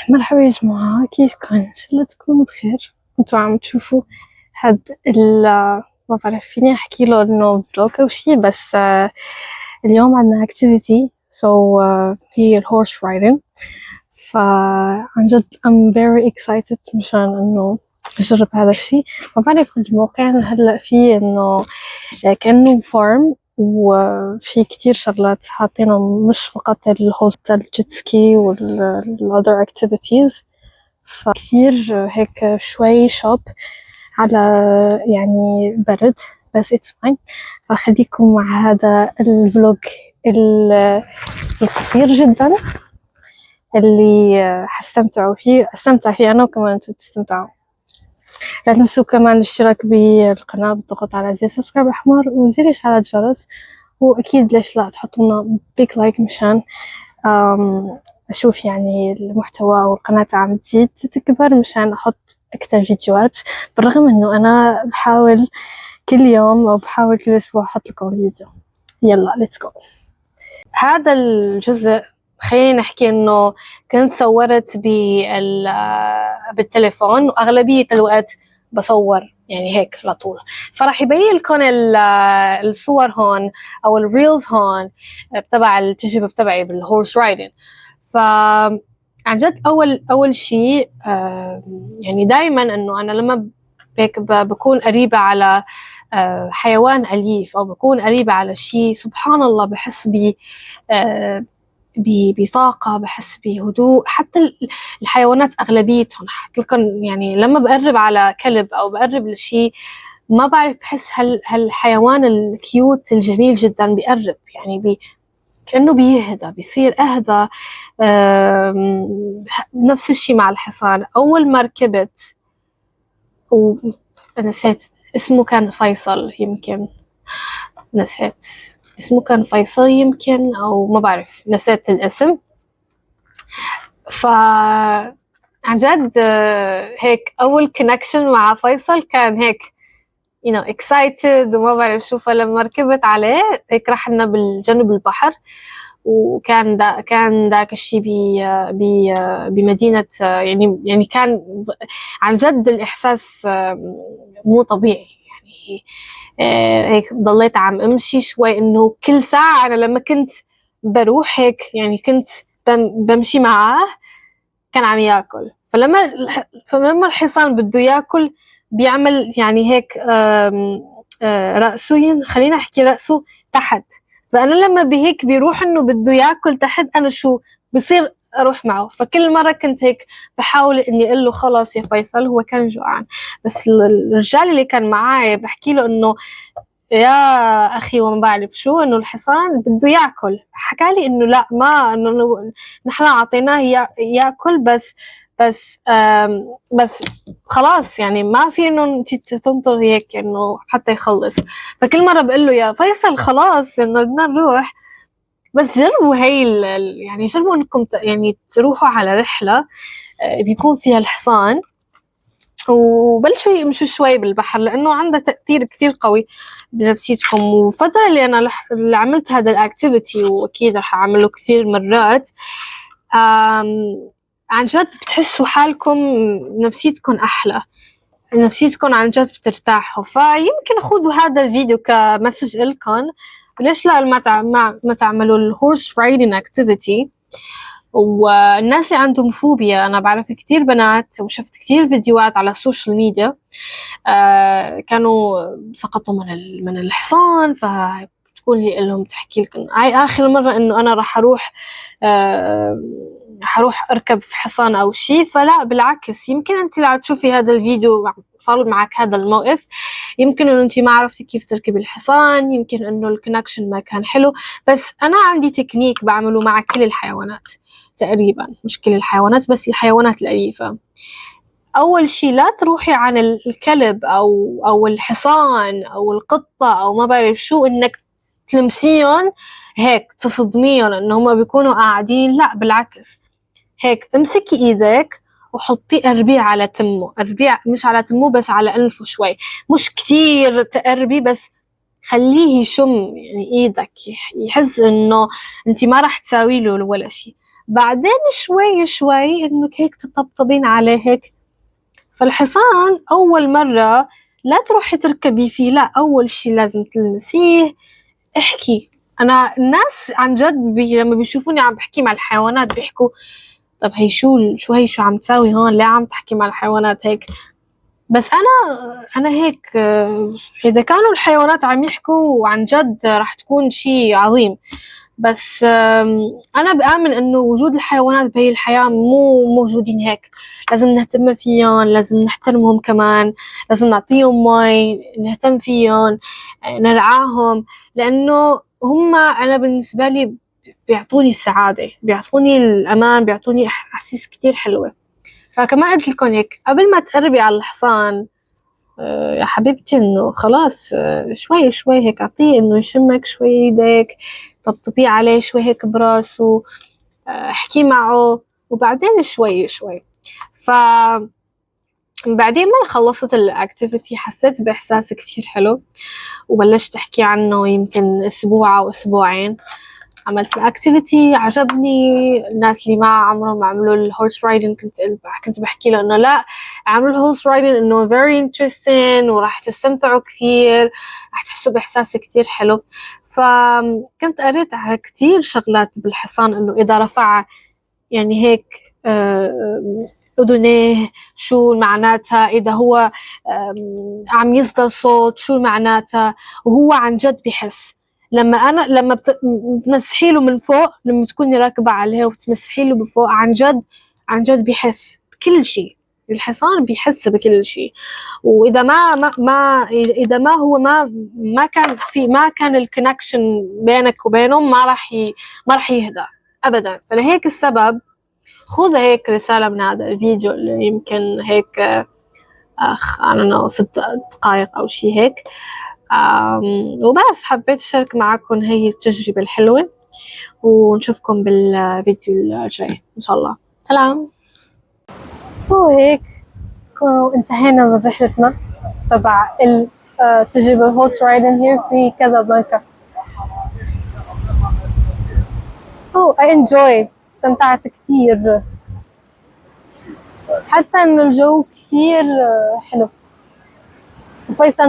مرحبا يا جماعة، كيفكن؟ إن شاء الله تكونوا بخير. كنتوا عم تشوفوا هاد ما بعرف فيني أحكي له إنه فلوج أو شي، بس اليوم عنا activity هي الهورس رايدنج. فعن جد I'm very excited مشان إنه أجرب هذا الشي. ما بعرف الموقع هلأ فيه إنه كأنه فارم وفي كتير شغلات حاطينهم، مش فقط الهوست الجيت سكي other activities. فكتير هيك شوي شوب على يعني برد، بس it's fine. فخليكم مع هذا الفلوج القصير جدا اللي حستمتعوا فيه، استمتع فيه أنا وكمان انتوا تستمتعوا. لا تنسوا كمان الاشتراك بالقناة بالضغط على زر سبسكرايب أحمر وزر إشعارات الجرس، وأكيد ليش لا تحطوا لنا بيك لايك مشان أشوف يعني المحتوى والقناة عم تزيد تكبر مشان أحط أكتر فيديوهات، بالرغم إنه أنا بحاول كل يوم أو بحاول كل أسبوع أحط لكم فيديو. يلا ليتس جو. هذا الجزء خلينا نحكي إنه كنت صورت بالتليفون، وأغلبية الوقت بصور يعني هيك لطول، فراح يبين لكم الصور هون أو الريلز هون تبع التجربة تبعي بالهورس رايدنج. فعن جد أول شيء يعني دايما إنه أنا لما هيك بكون قريبة على حيوان أليف أو بكون قريبة على شيء، سبحان الله بحس بطاقة، بحس بهدوء. حتى الحيوانات أغلبيتهم حتى لكن يعني لما بقرب على كلب أو بقرب لشيء ما بعرف، بحس هالحيوان الكيوت الجميل جدا بيقرب، يعني كأنه بيهدى، بيصير أهدى. نفس الشيء مع الحصان. أول ما ركبت ونسيت اسمه، كان فيصل يمكن، نسيت اسمه، كان فيصل يمكن أو ما بعرف، نسيت الاسم. عن جد هيك أول كونكشن مع فيصل كان هيك excited وما بعرف شو. فلما ركبت عليه هيك رحنا بالجنوب البحر، وكان كان ذاك الشيء بمدينة، يعني كان عن جد الإحساس مو طبيعي. يعني هيك ضليت عم أمشي شوي، إنه كل ساعة أنا لما كنت بروح هيك يعني كنت بمشي معاه كان عم ياكل. فلما الحصان بده ياكل بيعمل يعني هيك رأسه، خلينا أحكي رأسه تحت. فأنا لما بهيك بيروح إنه بده ياكل تحت، أنا شو بصير أروح معه. فكل مرة كنت هيك بحاول إني أقول له خلاص يا فيصل، هو كان جوعان. بس الرجال اللي كان معاي بحكي له إنه يا أخي وما بعرف شو، إنه الحصان بده ياكل. حكى لي إنه لا، ما إنه نحن أعطيناه ياكل، بس خلاص يعني ما في إنه أنت تنطر هيك إنه حتى يخلص. فكل مرة بقول له يا فيصل خلاص إنه بدنا نروح. بس جربوا يعني جربوا إنكم يعني تروحوا على رحلة بيكون فيها الحصان، وبلشوا يمشوا شوي بالبحر، لأنه عنده تأثير كثير قوي بنفسيتكم. وفترة اللي اللي عملت هذا الأكتيفيتي، وأكيد رح أعمله كثير مرات، عن جد بتحسوا حالكم نفسيتكم أحلى، نفسيتكم عن جد بترتاحوا. فيمكن خذوا هذا الفيديو كمسج إلكم، ليش لا ما تعملوا الهورس رايدنج أكتيفيتي. والناس اللي عندهم فوبيا، أنا بعرف كتير بنات وشفت كتير فيديوهات على السوشيال ميديا كانوا سقطوا من الحصان. فتقول لهم تحكي لكم هاي آخر مرة إنه أنا راح أروح أركب في حصان أو شيء. فلا بالعكس، يمكن أنت اللي عم تشوفي هذا الفيديو صار معك هذا الموقف، يمكن إنه أنت ما عرفتي كيف تركبي الحصان، يمكن إنه الكونكشن ما كان حلو. بس أنا عندي تكنيك بعمله مع كل الحيوانات تقريبا، مش كل الحيوانات بس الحيوانات الأليفة. أول شيء لا تروحي عن الكلب أو الحصان أو القطة أو ما بعرف شو إنك تلمسيهم هيك تصدميهم إنه هم بيكونوا قاعدين. لا بالعكس، هيك امسكي إيدك وحطي قربيه على تمه، قربيه مش على تمه بس على أنفه شوي، مش كتير تقربي، بس خليه يشم يعني إيدك، يحس إنه أنت ما راح تساوي له ولا شيء. بعدين شوي شوي إنك هيك تطبطبين عليه هيك. فالحصان أول مرة لا تروحي تركبي فيه، لا، أول شي لازم تلمسيه، احكي. أنا الناس عن جد لما بيشوفوني عم بحكي مع الحيوانات بيحكوا طب هي شو هي شو عم تساوي هون، ليه عم تحكي مع الحيوانات هيك؟ بس أنا هيك إذا كانوا الحيوانات عم يحكوا عن جد رح تكون شي عظيم. بس أنا بآمن إنه وجود الحيوانات بهي الحياة مو موجودين هيك، لازم نهتم فيهم، لازم نحترمهم كمان، لازم نعطيهم مي، نهتم فيهم، نرعاهم، لأنه هم أنا بالنسبة لي بيعطوني السعادة، بيعطوني الأمان، بيعطوني أحاسيس كتير حلوة. فكما قلت لكم هيك قبل ما تقربي على الحصان يا حبيبتي إنه خلاص شوي شوي هيك أعطيه إنه يشمك شوي إيدك، طبطبيه عليه شوي هيك براسه، احكي معه، وبعدين شوي شوي. ف بعدين ما خلصت الأكتيفيتي حسيت بإحساس كتير حلو، وبلشت أحكي عنه يمكن أسبوع أو أسبوعين. عملت الأكتيفيتي عجبني، الناس اللي ما عمرهم عملوا الهورس رايدنج كنت بحكي له إنه لا عملوا الهورس رايدنج إنه very interesting وراح تستمتعوا كثير، راح تحسوا بإحساس كتير حلو. فكنت قريت على كتير شغلات بالحصان إنه إذا رفع يعني هيك أذنيه شو معناتها، إذا هو عم يصدر صوت شو معناتها، وهو عن جد بيحس. لما بتمسحي له من فوق، لما تكوني راكبة عليه وتمسحي له بفوق، عن جد بيحس بكل شيء. الحصان بيحس بكل شيء، واذا اذا ما هو ما كان الكونكشن بينك وبينهم ما راح يهدى ابدا. فلهيك السبب خذ هيك رسالة من هذا الفيديو اللي يمكن هيك أنا 6 دقائق أو شي هيك. وبس حبيت أشارك معكم هي التجربة الحلوة، ونشوفكم بالفيديو الجاي إن شاء الله. سلام. وهيك انتهينا من رحلتنا تبع التجربة الهورس رايدنج هير في كازابلانكا. I enjoy، استمتعت كتير، حتى إنه الجو كثير حلو. وفيصل